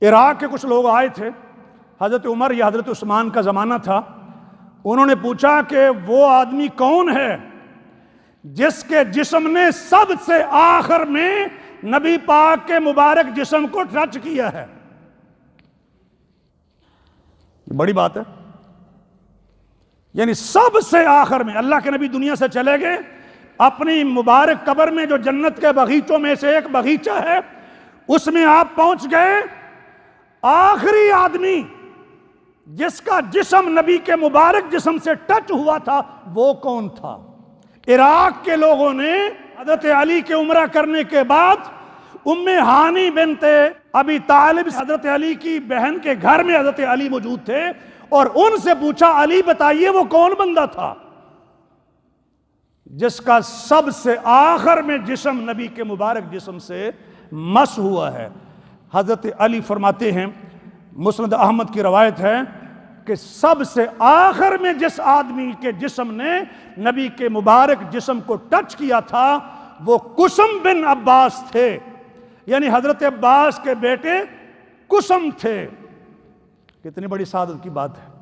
عراق کے کچھ لوگ آئے تھے، حضرت عمر یا حضرت عثمان کا زمانہ تھا، انہوں نے پوچھا کہ وہ آدمی کون ہے جس کے جسم نے سب سے آخر میں نبی پاک کے مبارک جسم کو ٹچ کیا ہے؟ یہ بڑی بات ہے، یعنی سب سے آخر میں اللہ کے نبی دنیا سے چلے گئے، اپنی مبارک قبر میں جو جنت کے باغیچوں میں سے ایک باغیچہ ہے اس میں آپ پہنچ گئے، آخری آدمی جس کا جسم نبی کے مبارک جسم سے ٹچ ہوا تھا وہ کون تھا؟ عراق کے لوگوں نے حضرت علی کے عمرہ کرنے کے بعد ام ہانی بنت ابی طالب، حضرت علی کی بہن کے گھر میں حضرت علی موجود تھے، اور ان سے پوچھا علی بتائیے وہ کون بندہ تھا جس کا سب سے آخر میں جسم نبی کے مبارک جسم سے مس ہوا ہے؟ حضرت علی فرماتے ہیں، مسند احمد کی روایت ہے کہ سب سے آخر میں جس آدمی کے جسم نے نبی کے مبارک جسم کو ٹچ کیا تھا وہ قسم بن عباس تھے، یعنی حضرت عباس کے بیٹے قسم تھے۔ کتنی بڑی سعادت کی بات ہے۔